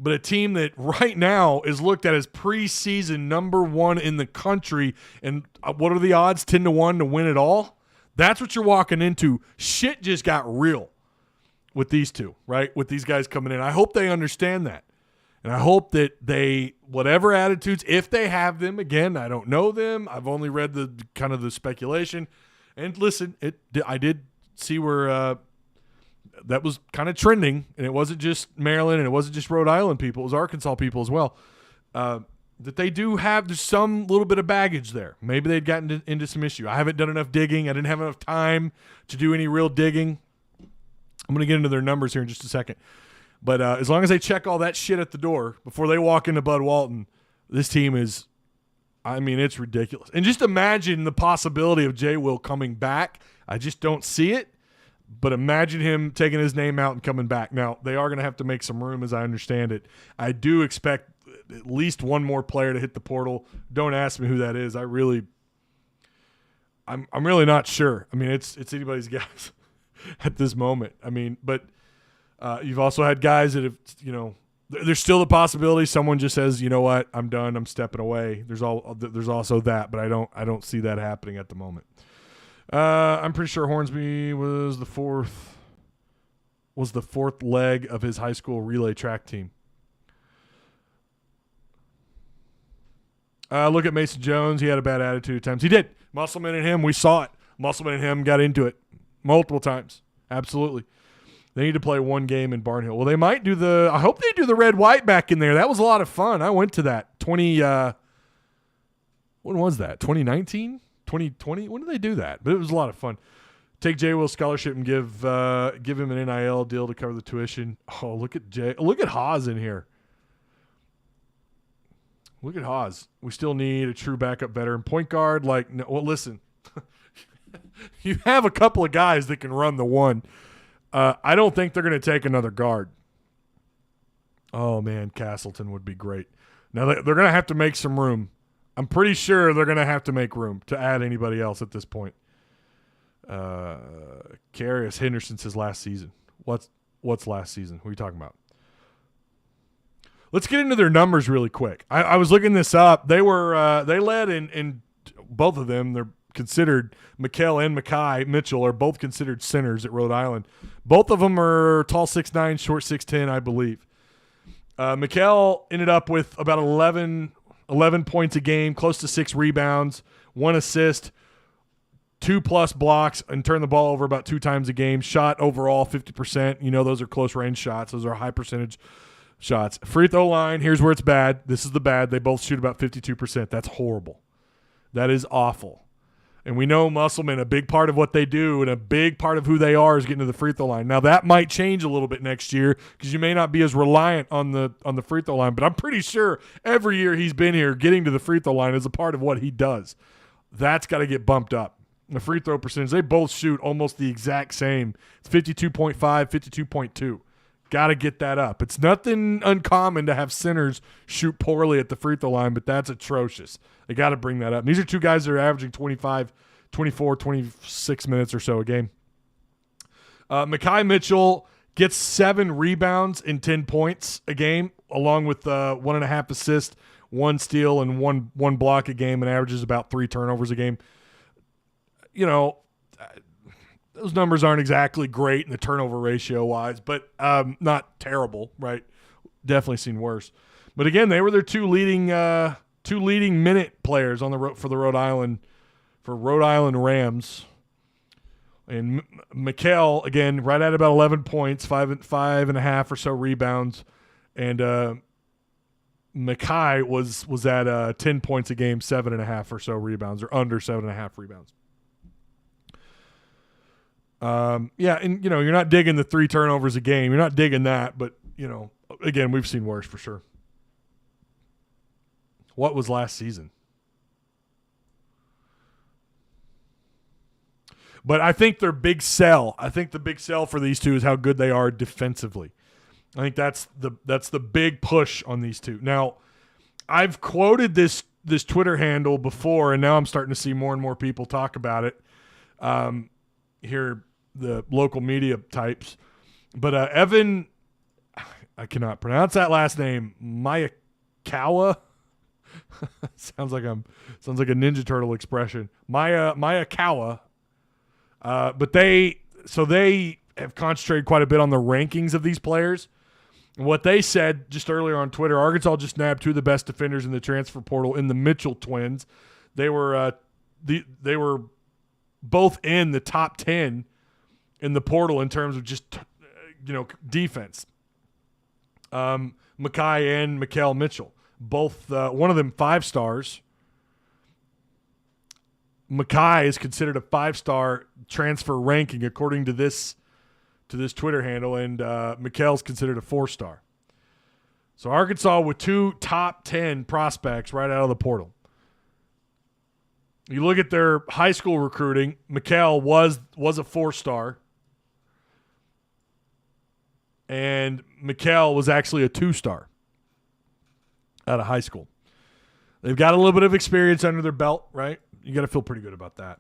but a team that right now is looked at as preseason number 1 in the country. And what are the odds? 10-1 to win it all. That's what you're walking into. Shit just got real with these two, right? With these guys coming in. I hope they understand that. And I hope that they, whatever attitudes, if they have them, again, I don't know them. I've only read the kind of the speculation. And listen, I did see where that was kind of trending, and it wasn't just Maryland and it wasn't just Rhode Island people. It was Arkansas people as well. That they do have there's some little bit of baggage there. Maybe they'd gotten into some issue. I haven't done enough digging. I didn't have enough time to do any real digging. I'm going to get into their numbers here in just a second. But as long as they check all that shit at the door before they walk into Bud Walton, this team is, I mean, it's ridiculous. And just imagine the possibility of Jay Will coming back. I just don't see it. But imagine him taking his name out and coming back. Now, they are going to have to make some room, as I understand it. I do expect at least one more player to hit the portal. Don't ask me who that is. I'm really not sure. I mean, it's anybody's guess at this moment. I mean, but you've also had guys that have, there's still the possibility someone just says, you know what, I'm done, I'm stepping away. There's also that, but I don't see that happening at the moment. I'm pretty sure Hornsby was the fourth leg of his high school relay track team. Look at Mason Jones. He had a bad attitude at times. He did. Musselman and him, we saw it. Musselman and him got into it multiple times. Absolutely. They need to play one game in Barnhill. Well, they might do I hope they do the red-white back in there. That was a lot of fun. I went to that. When was that? 2019? 2020? When did they do that? But it was a lot of fun. Take Jay Will's scholarship and give him an NIL deal to cover the tuition. Oh, look at Jay. Look at Haas in here. Look at Haas. We still need a true backup veteran. Point guard, listen. You have a couple of guys that can run the one. I don't think they're going to take another guard. Oh, man, Castleton would be great. Now, they're going to have to make some room. I'm pretty sure they're going to have to make room to add anybody else at this point. Carius Henderson says last season. What's last season? What are you talking about? Let's get into their numbers really quick. I was looking this up. They led in both of them. They're considered, McKell and Mackay Mitchell are both considered centers at Rhode Island. Both of them are tall 6'9", short 6'10", I believe. McKell ended up with about 11 points a game, close to 6 rebounds, 1 assist, 2+ blocks, and turned the ball over about 2 times a game. Shot overall 50%. Those are close range shots. Those are high percentage shots. Free throw line, here's where it's bad. This is the bad. They both shoot about 52%. That's horrible. That is awful. And we know Musselman, a big part of what they do and a big part of who they are is getting to the free throw line. Now, that might change a little bit next year because you may not be as reliant on the free throw line, but I'm pretty sure every year he's been here, getting to the free throw line is a part of what he does. That's got to get bumped up. The free throw percentage, they both shoot almost the exact same. It's 52.5, 52.2. Got to get that up. It's nothing uncommon to have centers shoot poorly at the free throw line, but that's atrocious. They got to bring that up. And these are two guys that are averaging 25, 24, 26 minutes or so a game. Mackay Mitchell gets 7 rebounds and 10 points a game, along with 1.5 assists, 1 steal, and one block a game, and averages about 3 turnovers a game. Those numbers aren't exactly great in the turnover ratio wise, but not terrible, right? Definitely seen worse. But again, they were their two leading minute players on the for Rhode Island Rams. And McKell, again, right at about 11 points, 5.5 or so rebounds, and Mackay was at 10 points a game, 7.5 or so rebounds, or under 7.5 rebounds. And you're not digging the 3 turnovers a game. You're not digging that, but again, we've seen worse for sure. What was last season? But I think their big sell. I think the big sell for these two is how good they are defensively. I think that's the big push on these two. Now, I've quoted this Twitter handle before, and now I'm starting to see more and more people talk about it. Here, the local media types, but Evan, I cannot pronounce that last name. Mayakawa. sounds like a Ninja Turtle expression. Mayakawa. But they have concentrated quite a bit on the rankings of these players. And what they said just earlier on Twitter, Arkansas just nabbed 2 of the best defenders in the transfer portal in the Mitchell twins. They were both in the top 10 in the portal in terms of just defense. Mackay and Mackell Mitchell, both one of them 5 stars. Mackay is considered a 5-star transfer ranking according to this to this Twitter handle, and Mikel's considered a 4-star. So Arkansas with 2 top 10 prospects right out of the portal. You look at their high school recruiting, Mikel was a 4-star. And Mikel was actually a 2-star out of high school. They've got a little bit of experience under their belt, right? You got to feel pretty good about that.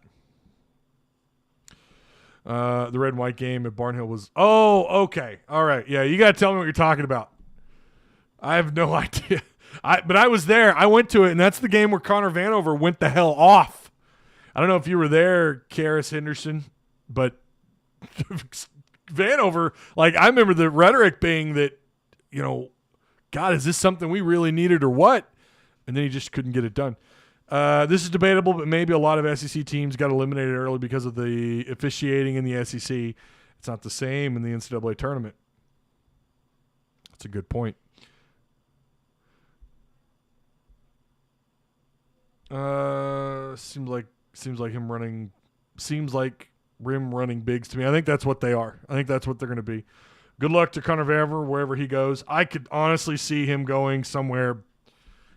The red and white game at Barnhill was – oh, okay. All right. Yeah, you got to tell me what you're talking about. I have no idea. But I was there. I went to it, and that's the game where Connor Vanover went the hell off. I don't know if you were there, Karis Henderson, but Vanover, like, I remember the rhetoric being that, you know, God, is this something we really needed or what? And then he just couldn't get it done. This is debatable, but maybe a lot of SEC teams got eliminated early because of the officiating in the SEC. It's not the same in the NCAA tournament. That's a good point. Seems like rim running bigs to me. I think that's what they are. I think that's what they're going to be. Good luck to Connor Vanover wherever he goes. I could honestly see him going somewhere.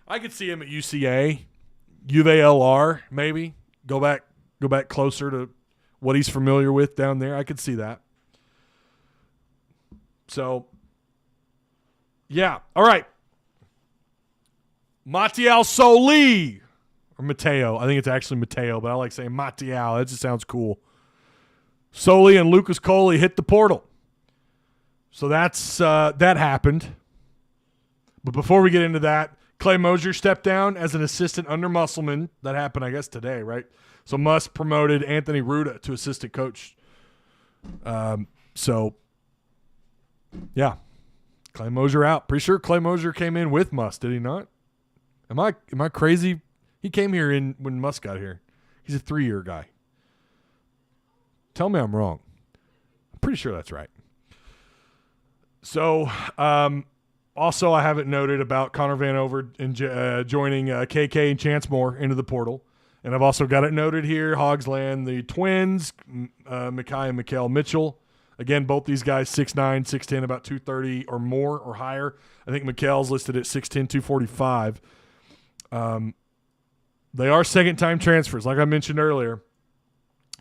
I could see him at UCA, UVLR, maybe. Go back closer to what he's familiar with down there. I could see that. So, yeah. All right. Matial Soli. Or Mateo. I think it's actually Mateo, but I like saying Matial. That just sounds cool. Soli and Lucas Coley hit the portal. So that's that happened. But before we get into that, Clay Mosier stepped down as an assistant under Musselman. That happened, I guess, today, right? So Muss promoted Anthony Ruda to assistant coach. So, yeah. Clay Mosier out. Pretty sure Clay Mosier came in with Muss, did he not? Am I crazy? He came here when Muss got here. He's a 3-year guy. Tell me I'm wrong. I'm pretty sure that's right. So, also I haven't noted about Connor Vanover and joining KK and Chance Moore into the portal. And I've also got it noted here, Hogsland, the twins, Mekhi and Mikel Mitchell. Again, both these guys 6'9", 6'10", about 230 or more or higher. I think Mikel's listed at 6'10", 245. They are second-time transfers. Like I mentioned earlier,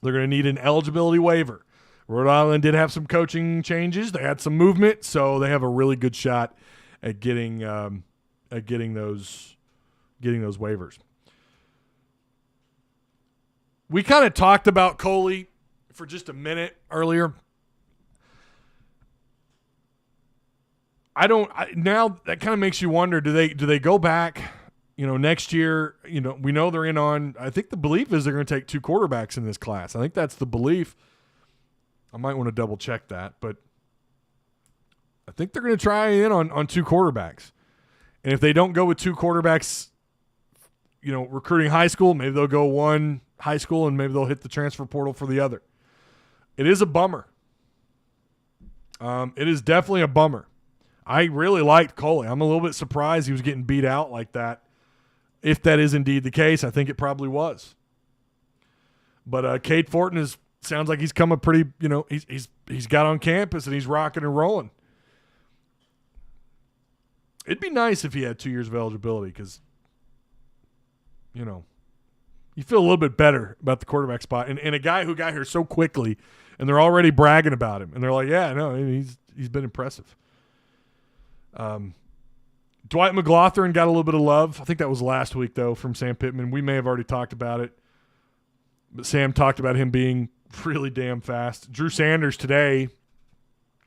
they're going to need an eligibility waiver. Rhode Island did have some coaching changes. They had some movement, so they have a really good shot at getting those waivers. We kind of talked about Coley for just a minute earlier. Now that kind of makes you wonder, do they go back, next year, we know they're in on, I think the belief is they're going to take 2 quarterbacks in this class. I think that's the belief. I might want to double check that, but I think they're going to try in on 2 quarterbacks. And if they don't go with 2 quarterbacks, recruiting high school, maybe they'll go 1 high school and maybe they'll hit the transfer portal for the other. It is a bummer. It is definitely a bummer. I really liked Coley. I'm a little bit surprised he was getting beat out like that. If that is indeed the case, I think it probably was. But Cade Fortin sounds like he's come a pretty, he's got on campus and he's rocking and rolling. It'd be nice if he had 2 years of eligibility because, you feel a little bit better about the quarterback spot. And a guy who got here so quickly and they're already bragging about him. And they're like, yeah, no, he's been impressive. Dwight McLaughlin got a little bit of love. I think that was last week, though, from Sam Pittman. We may have already talked about it. But Sam talked about him being really damn fast. Drew Sanders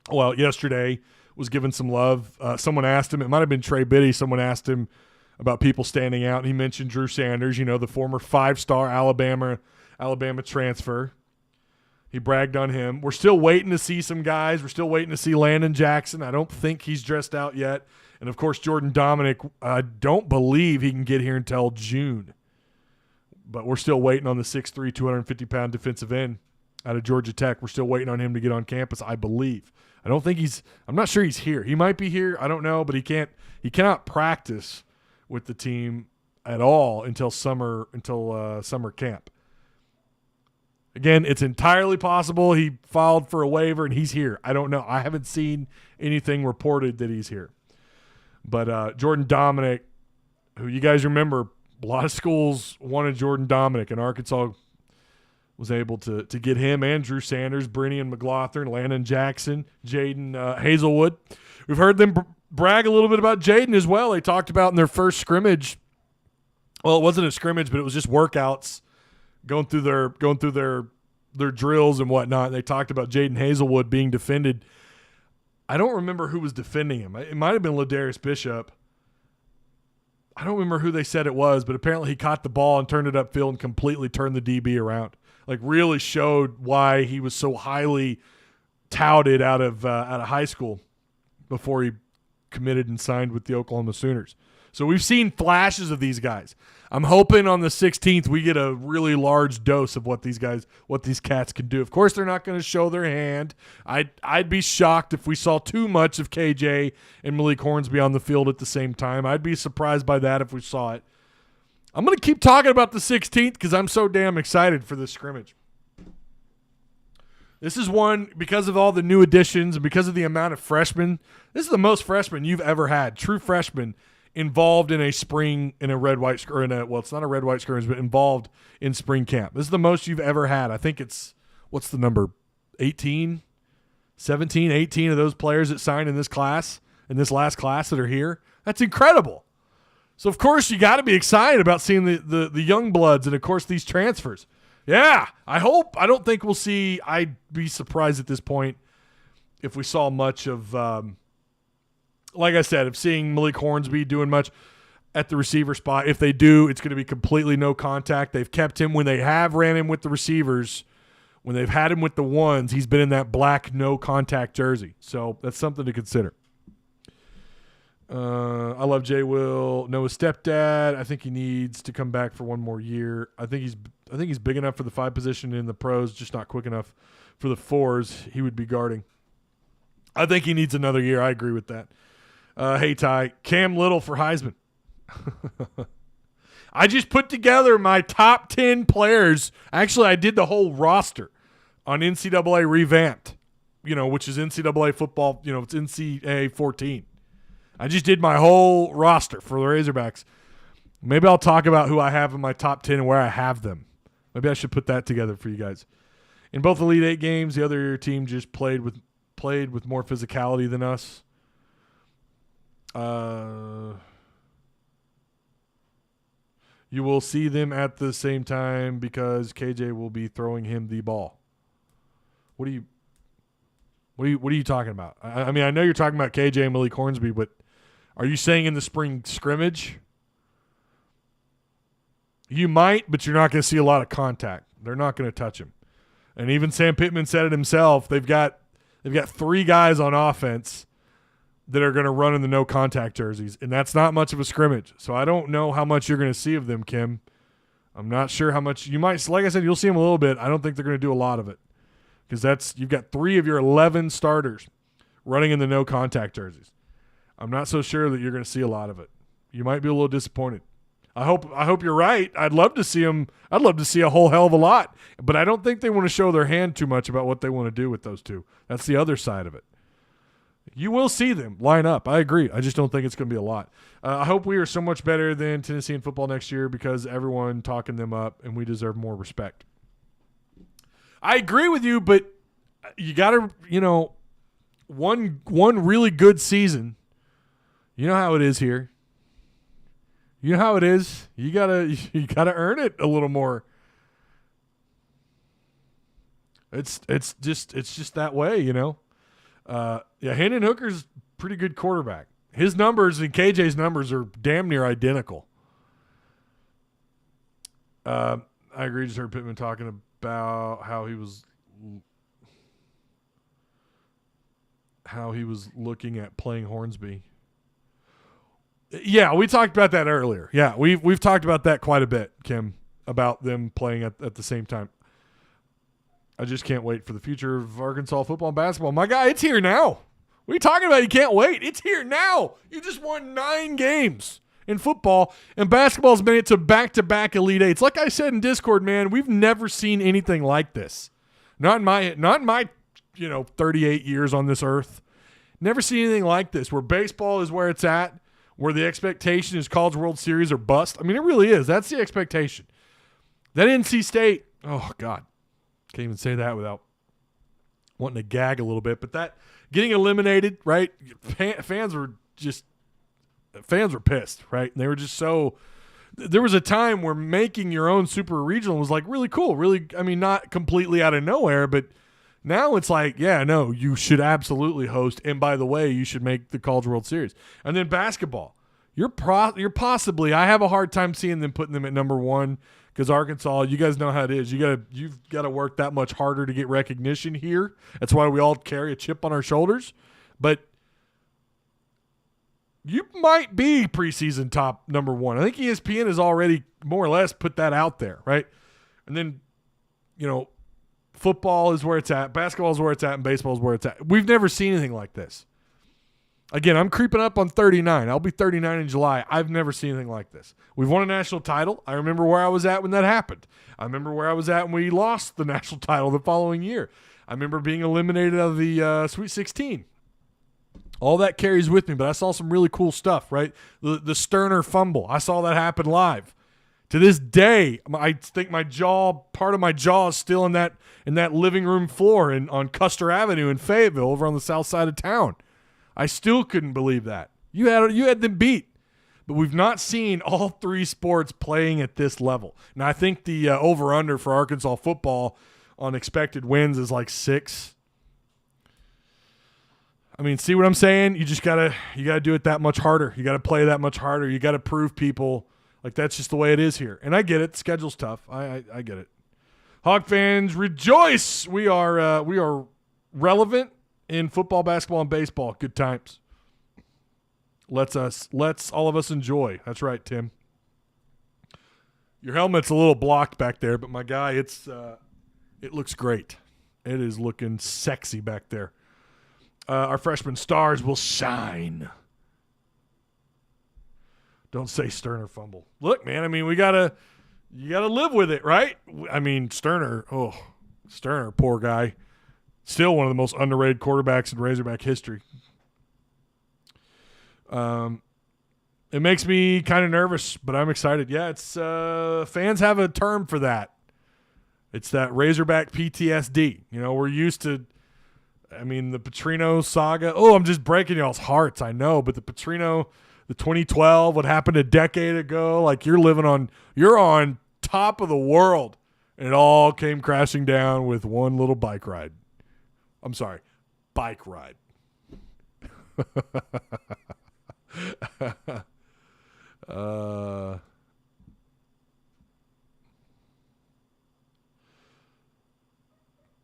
yesterday, was given some love. Someone asked him, it might have been Trey Biddy, someone asked him about people standing out, and he mentioned Drew Sanders, the former 5-star Alabama transfer. He bragged on him. We're still waiting to see some guys. We're still waiting to see Landon Jackson. I don't think he's dressed out yet. And, of course, Jordan Dominic, I don't believe he can get here until June. But we're still waiting on the 6'3", 250-pound defensive end out of Georgia Tech. We're still waiting on him to get on campus, I believe. I'm not sure he's here. He might be here. I don't know, but he cannot practice with the team at all until summer camp. Again, it's entirely possible he filed for a waiver and he's here. I don't know. I haven't seen anything reported that he's here. But Jordan Dominic, who you guys remember, a lot of schools wanted Jordan Dominic, and Arkansas was able to get him and Drew Sanders, Brennan McLaughlin, Landon Jackson, Jaden Hazelwood. We've heard them brag a little bit about Jaden as well. They talked about in their first scrimmage. Well, it wasn't a scrimmage, but it was just workouts going through their drills and whatnot. They talked about Jaden Hazelwood being defended. I don't remember who was defending him. It might have been Ladarius Bishop. I don't remember who they said it was, but apparently he caught the ball and turned it upfield and completely turned the DB around. Like, really showed why he was so highly touted out of high school before he committed and signed with the Oklahoma Sooners. So we've seen flashes of these guys. I'm hoping on the 16th we get a really large dose of what these cats can do. Of course, they're not going to show their hand. I'd be shocked if we saw too much of KJ and Malik Hornsby on the field at the same time. I'd be surprised by that if we saw it. I'm going to keep talking about the 16th because I'm so damn excited for this scrimmage. This is one, because of all the new additions and because of the amount of freshmen, this is the most freshmen you've ever had, true freshmen, involved in a spring, in a red-white, or in a, well, it's not a red-white scrimmage, but involved in spring camp. This is the most you've ever had. I think it's, what's the number, 18, 17, 18 of those players that signed in this class, in this last class that are here. That's incredible. So, of course, you got to be excited about seeing the young bloods and, of course, these transfers. Yeah, I don't think we'll see, I'd be surprised at this point if we saw much of, like I said, of seeing Malik Hornsby doing much at the receiver spot. If they do, it's going to be completely no contact. They've kept him when they have ran him with the receivers. When they've had him with the ones, he's been in that black no contact jersey. So that's something to consider. I love Jay Will, Noah's stepdad. I think he needs to come back for one more year. I think he's big enough for the 5 position in the pros, just not quick enough for the 4s he would be guarding. I think he needs another year. I agree with that. Hey, Ty, Cam Little for Heisman. I just put together my top 10 players. Actually, I did the whole roster on NCAA Revamped, which is NCAA football. It's NCAA 14. I just did my whole roster for the Razorbacks. Maybe I'll talk about who I have in my top 10 and where I have them. Maybe I should put that together for you guys. In both Elite 8 games, the other team just played with more physicality than us. You will see them at the same time because KJ will be throwing him the ball. What are you talking about? I mean, I know you're talking about KJ and Malik Hornsby, but are you saying in the spring scrimmage? You might, but you're not going to see a lot of contact. They're not going to touch him. And even Sam Pittman said it himself. They've got 3 guys on offense that are going to run in the no contact jerseys, and that's not much of a scrimmage. So I don't know how much you're going to see of them, Kim. I'm not sure how much you might. Like I said, you'll see them a little bit. I don't think they're going to do a lot of it because you've got 3 of your 11 starters running in the no contact jerseys. I'm not so sure that you're going to see a lot of it. You might be a little disappointed. I hope you're right. I'd love to see them. I'd love to see a whole hell of a lot, but I don't think they want to show their hand too much about what they want to do with those 2. That's the other side of it. You will see them line up. I agree. I just don't think it's going to be a lot. I hope we are so much better than Tennessee in football next year because everyone talking them up, and we deserve more respect. I agree with you, but you got to, one really good season. You know how it is here. You know how it is. You gotta earn it a little more. It's just that way, Hendon Hooker's pretty good quarterback. His numbers and KJ's numbers are damn near identical. I agree. Just heard Pittman talking about how he was looking at playing Hornsby. Yeah, we talked about that earlier. Yeah, we've talked about that quite a bit, Kim, about them playing at the same time. I just can't wait for the future of Arkansas football and basketball. My guy, it's here now. What are you talking about? You can't wait. It's here now. You just won 9 games in football, and basketball's made it to back-to-back Elite Eights. Like I said in Discord, man, we've never seen anything like this. Not in my 38 years on this earth. Never seen anything like this, where baseball is where it's at, where the expectation is College World Series or bust. I mean, it really is. That's the expectation. That NC State, oh, God. Can't even say that without wanting to gag a little bit. But that getting eliminated, right? Fans were pissed, right? And they were just so – there was a time where making your own super regional was like really cool. Really, I mean, not completely out of nowhere, but now it's like, yeah, no, you should absolutely host. And by the way, you should make the College World Series. And then basketball. You're possibly – I have a hard time seeing them putting them at number one because Arkansas, you guys know how it is. You've got to work that much harder to get recognition here. That's why we all carry a chip on our shoulders. But you might be preseason top number one. I think ESPN has already more or less put that out there, right? And then, football is where it's at, basketball is where it's at, and baseball is where it's at. We've never seen anything like this. Again, I'm creeping up on 39. I'll be 39 in July. I've never seen anything like this. We've won a national title. I remember where I was at when that happened. I remember where I was at when we lost the national title the following year. I remember being eliminated out of the Sweet 16. All that carries with me, but I saw some really cool stuff, right? The Sterner fumble. I saw that happen live. To this day, I think part of my jaw is still in that living room floor on Custer Avenue in Fayetteville over on the south side of town. I still couldn't believe that. You had them beat. But we've not seen all three sports playing at this level. Now, I think the over-under for Arkansas football on expected wins is like 6. I mean, see what I'm saying? You gotta do it that much harder. You gotta play that much harder. You gotta prove people like that's just the way it is here. And I get it. The schedule's tough. I get it. Hawk fans, rejoice! We are relevant in football, basketball, and baseball. Good times. Let's all of us enjoy. That's right, Tim. Your helmet's a little blocked back there, but my guy, it looks great. It is looking sexy back there. Our freshman stars will shine. Don't say Sterner fumble. Look, man, I mean, you gotta live with it, right? I mean, Sterner, poor guy. Still one of the most underrated quarterbacks in Razorback history. It makes me kind of nervous, but I'm excited. Yeah, it's fans have a term for that. It's that Razorback PTSD. We're used to, the Petrino saga. Oh, I'm just breaking y'all's hearts, I know, but the Petrino, the 2012, what happened a decade ago, like you're on top of the world, and it all came crashing down with one little bike ride. I'm sorry, bike ride.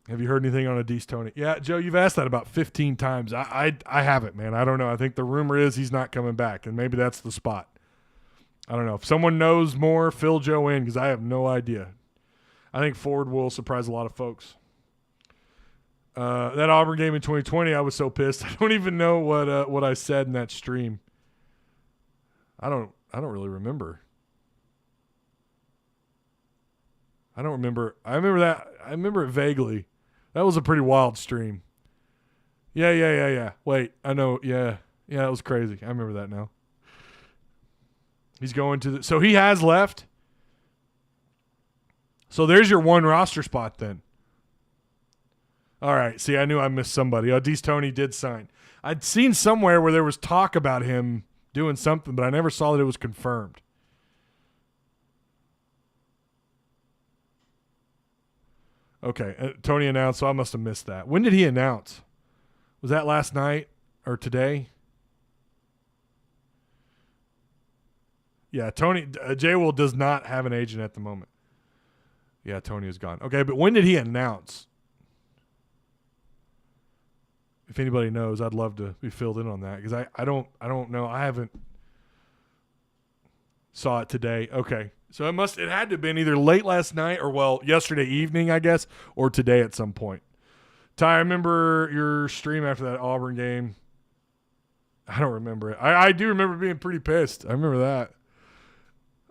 Have you heard anything on Adese Tony? Yeah, Joe, you've asked that about 15 times. I haven't, man. I don't know. I think the rumor is he's not coming back, and maybe that's the spot. I don't know. If someone knows more, fill Joe in because I have no idea. I think Ford will surprise a lot of folks. That Auburn game in 2020, I was so pissed. I don't even know what I said in that stream. I don't really remember. I don't remember. I remember that. I remember it vaguely. That was a pretty wild stream. Yeah. Wait, I know. Yeah, that was crazy. I remember that now. He's going to so he has left. So there's your one roster spot then. All right. See, I knew I missed somebody. Adese Tony did sign. I'd seen somewhere where there was talk about him doing something, but I never saw that it was confirmed. Okay. Tony announced, so I must have missed that. When did he announce? Was that last night or today? Yeah, Tony, J-Will does not have an agent at the moment. Yeah, Tony is gone. Okay, but when did he announce? If anybody knows, I'd love to be filled in on that because I don't know. I haven't saw it today. Okay. So it had to have been either late last night or yesterday evening, I guess, or today at some point. Ty, I remember your stream after that Auburn game. I don't remember it. I do remember being pretty pissed. I remember that.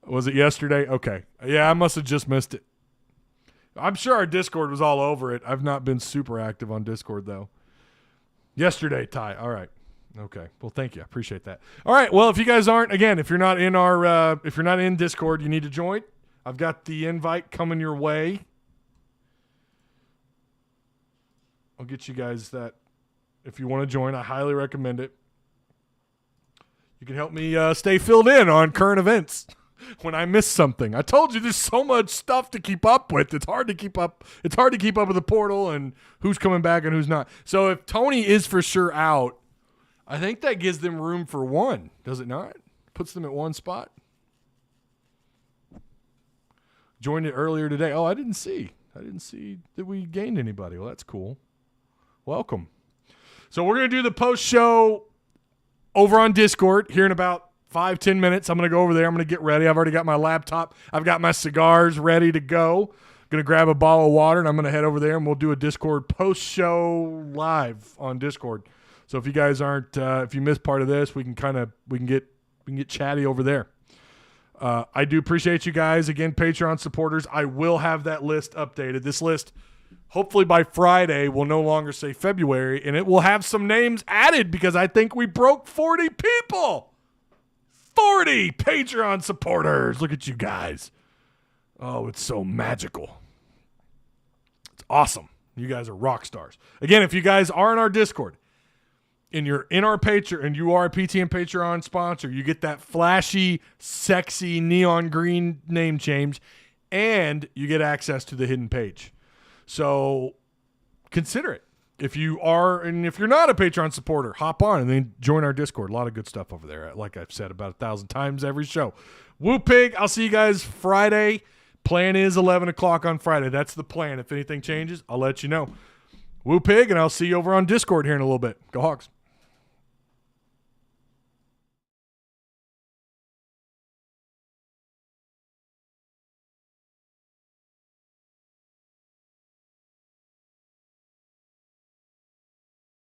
Was it yesterday? Okay. Yeah, I must have just missed it. I'm sure our Discord was all over it. I've not been super active on Discord, though. Yesterday, Ty. All right. Okay. Well, thank you. I appreciate that. All right. Well, if you guys aren't, again, if you're not in Discord, you need to join. I've got the invite coming your way. I'll get you guys that. If you want to join, I highly recommend it. You can help me stay filled in on current events when I miss something. I told you there's so much stuff to keep up with. It's hard to keep up. It's hard to keep up with the portal and who's coming back and who's not. So if Tony is for sure out, I think that gives them room for one, does it not? Puts them at one spot. Joined it earlier today. Oh, I didn't see that we gained anybody. Well, that's cool. Welcome. So we're going to do the post show over on Discord here in about 5-10 minutes. I'm going to go over there. I'm going to get ready. I've already got my laptop. I've got my cigars ready to go. Going to grab a bottle of water, and I'm going to head over there, and we'll do a Discord post show live on Discord. So if you guys aren't, if you missed part of this, we can get chatty over there. I do appreciate you guys. Again, Patreon supporters. I will have that list updated. This list, hopefully by Friday, will no longer say February, and it will have some names added because I think we broke 40 people. 40 Patreon supporters. Look at you guys. Oh, it's so magical. It's awesome. You guys are rock stars. Again, if you guys are in our Discord and you're in our Patreon and you are a PTN Patreon sponsor, you get that flashy, sexy neon green name change, and you get access to the hidden page. So consider it. If you are, and if you're not a Patreon supporter, hop on and then join our Discord. A lot of good stuff over there. Like I've said about 1,000 times every show. Woo Pig, I'll see you guys Friday. Plan is 11 o'clock on Friday. That's the plan. If anything changes, I'll let you know. Woo Pig, and I'll see you over on Discord here in a little bit. Go Hawks.